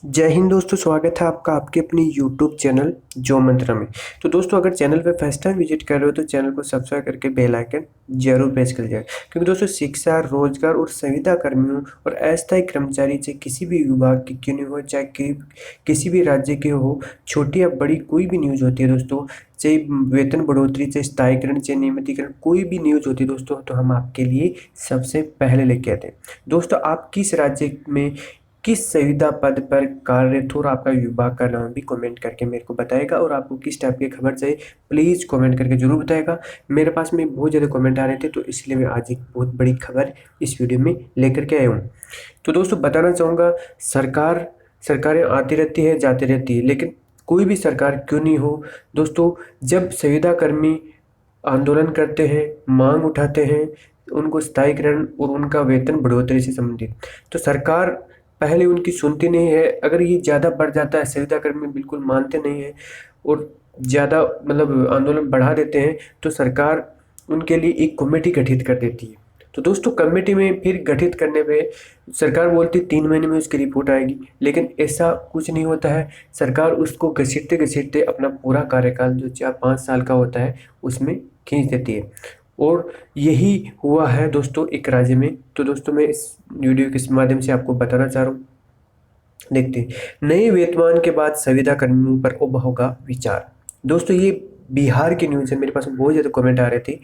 जय हिंद दोस्तों, स्वागत है आपका आपके अपनी यूट्यूब चैनल जो मंत्रा में। तो दोस्तों, अगर चैनल पे फर्स्ट टाइम विजिट कर रहे हो तो चैनल को सब्सक्राइब करके बेल आइकन जरूर प्रेस कर लीजिएगा, क्योंकि दोस्तों शिक्षा, रोजगार और संविदा कर्मियों और अस्थायी कर्मचारी चाहे किसी भी विभाग की क्यों नहीं हो, चाहे किसी भी राज्य के हो, छोटी या बड़ी कोई भी न्यूज़ होती है दोस्तों, चाहे वेतन बढ़ोतरी, चाहे स्थायीकरण, चाहे नियमितीकरण, कोई भी न्यूज़ होती है दोस्तों, तो हम आपके लिए सबसे पहले लेके आते हैं। दोस्तों, आप किस राज्य में किस संविदा पद पर कार्यरत हो और आपका विभाग का नाम भी कमेंट करके मेरे को बताएगा, और आपको किस टाइप की खबर चाहिए प्लीज़ कमेंट करके जरूर बताएगा। मेरे पास में बहुत ज़्यादा कमेंट आ रहे थे, तो इसलिए मैं आज एक बहुत बड़ी खबर इस वीडियो में लेकर के आया हूँ। तो दोस्तों, बताना चाहूँगा, सरकारें आती रहती है, जाती रहती है, लेकिन कोई भी सरकार क्यों नहीं हो दोस्तों, जब संविदा कर्मी आंदोलन करते हैं, मांग उठाते हैं, उनको स्थायीकरण और उनका वेतन बढ़ोतरी से संबंधित, तो सरकार पहले उनकी सुनती नहीं है। अगर ये ज़्यादा बढ़ जाता है, संविदा कर्मी बिल्कुल मानते नहीं हैं और ज़्यादा मतलब आंदोलन बढ़ा देते हैं, तो सरकार उनके लिए एक कमेटी गठित कर देती है। तो दोस्तों, कमेटी में फिर गठित करने पे सरकार बोलती 3 महीने में उसकी रिपोर्ट आएगी, लेकिन ऐसा कुछ नहीं होता है। सरकार उसको घसीटते घसीटते अपना पूरा कार्यकाल जो 4-5 साल का होता है उसमें खींच देती है, और यही हुआ है दोस्तों एक राज्य में। तो दोस्तों, मैं इस वीडियो के माध्यम से आपको बताना चाह रहा हूँ। देखते हैं, नए वेतनमान के बाद संविदा कर्मियों पर अब होगा विचार। दोस्तों, ये बिहार की न्यूज़ है, मेरे पास बहुत ज़्यादा कमेंट आ रहे थे।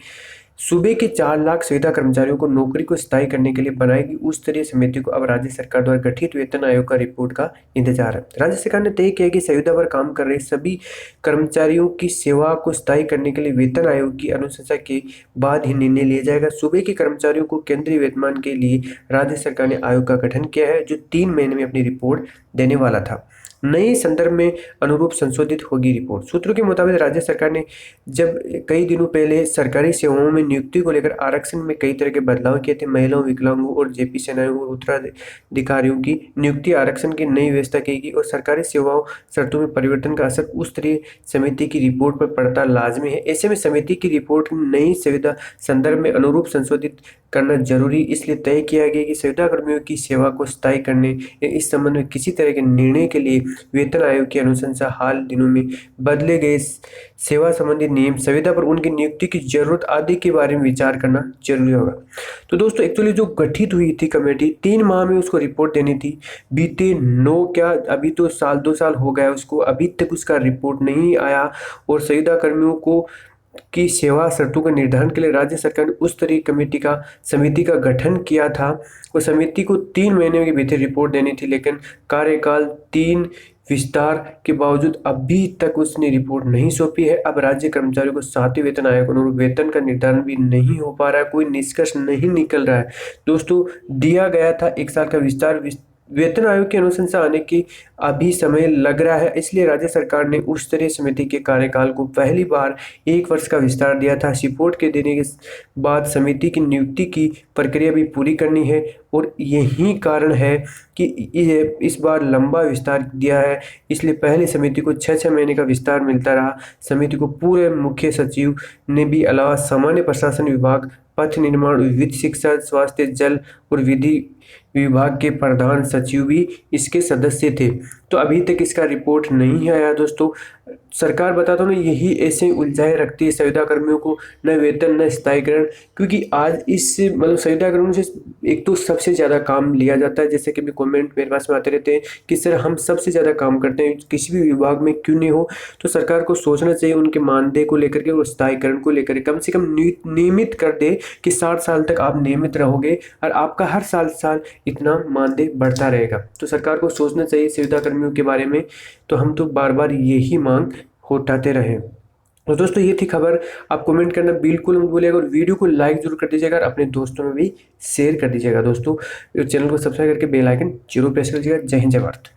सूबे के 4 लाख संविदा कर्मचारियों को नौकरी को स्थायी करने के लिए बनाएगी उच्च स्तरीय समिति को अब राज्य सरकार द्वारा गठित वेतन आयोग का रिपोर्ट का इंतजार है। राज्य सरकार ने तय किया कि संविदा पर काम कर रहे सभी कर्मचारियों की सेवा को स्थायी करने के लिए वेतन आयोग की अनुशंसा के बाद ही निर्णय लिया जाएगा। सूबे के कर्मचारियों को केंद्रीय वेतनमान के लिए राज्य सरकार ने आयोग का गठन किया है, जो 3 महीने में अपनी रिपोर्ट देने वाला था। नए संदर्भ में अनुरूप संशोधित होगी रिपोर्ट। सूत्रों के मुताबिक राज्य सरकार ने जब कई दिनों पहले सरकारी सेवाओं में नियुक्ति को लेकर आरक्षण में कई तरह के बदलाव किए थे। महिलाओं, विकलांगों और जेपी सेनानियों और उत्तराधिकारियों की नियुक्ति आरक्षण की नई व्यवस्था की गई, और सरकारी सेवाओं शर्तों में परिवर्तन का असर उच्च स्तरीय समिति की रिपोर्ट पर पड़ता लाजमी है। ऐसे में समिति की रिपोर्ट नई संविदा संदर्भ में अनुरूप संशोधित करना जरूरी, इसलिए तय किया गया कि संविदा कर्मियों की सेवा को स्थायी करने या इस संबंध में किसी तरह के निर्णय के लिए वेतन आयोग की अनुशंसा हाल दिनों में बदले गए सेवा संबंधी नियम, संविदा पर उनकी नियुक्ति की जरूरत आदि के बारे में विचार करना जरूरी होगा। तो दोस्तों, एक्चुअली जो गठित हुई थी कमेटी, 3 माह में उसको रिपोर्ट देनी थी। बीते 9 क्या अभी तो 1-2 साल हो गया उसको, अभी तक उसका रिपोर्ट नहीं आया, और संविदा कर्मियों को की सेवा शर्तों के निर्धारण के लिए राज्य सरकार ने उस तरह समिति का गठन किया था। वो समिति को 3 महीने के भीतर रिपोर्ट देनी थी, लेकिन कार्यकाल 3 विस्तार के बावजूद अभी तक उसने रिपोर्ट नहीं सौंपी है। अब राज्य कर्मचारियों को 7वें वेतन आयोग और वेतन का निर्धारण भी नहीं हो पा रहा है, कोई निष्कर्ष नहीं निकल रहा है। दोस्तों, दिया गया था 1 साल का विस्तार, वेतन आयोग की अनुशंसा आने की अभी समय लग रहा है, इसलिए राज्य सरकार ने उच्च स्तरीय समिति के कार्यकाल को पहली बार 1 वर्ष का विस्तार दिया था। रिपोर्ट के देने के बाद समिति की नियुक्ति की प्रक्रिया भी पूरी करनी है, और यही कारण है कि इस बार लंबा विस्तार दिया है। इसलिए पहले समिति को 6-6 महीने का विस्तार मिलता रहा। समिति को पूरे मुख्य सचिव ने भी अलावा सामान्य प्रशासन विभाग, पथ निर्माण, वित्त, शिक्षा, स्वास्थ्य, जल और विधि विभाग के प्रधान सचिव भी इसके सदस्य थे। तो अभी तक इसका रिपोर्ट नहीं आया दोस्तों। सरकार बताता हूँ ना, यही ऐसे उलझाए रखती है संविदा कर्मियों को, न वेतन न स्थायीकरण, क्योंकि आज इस मतलब संविदा कर्मियों से एक तो सबसे ज़्यादा काम लिया जाता है। जैसे कि भी कमेंट मेरे पास में आते रहते हैं कि सर हम सबसे ज़्यादा काम करते हैं, किसी भी विभाग में क्यों नहीं हो। तो सरकार को सोचना चाहिए उनके मानदेय को लेकर के और स्थायीकरण को लेकर, कम से कम नियमित कर दे कि 60 साल तक आप नियमित रहोगे और आपका हर साल इतना मानदेय बढ़ता रहेगा। तो सरकार को सोचना चाहिए संविदा कर्मियों के बारे में। तो हम तो बार बार यही मांग उठाते रहे। तो दोस्तों, ये थी खबर। आप कमेंट करना बिल्कुल मत भूलिएगा, और वीडियो को लाइक जरूर कर दीजिएगा और अपने दोस्तों में भी शेयर कर दीजिएगा। दोस्तों, चैनल को सब्सक्राइब करके बेल आइकन जरूर प्रेस कर दीजिएगा। जय हिंद, जय भारत।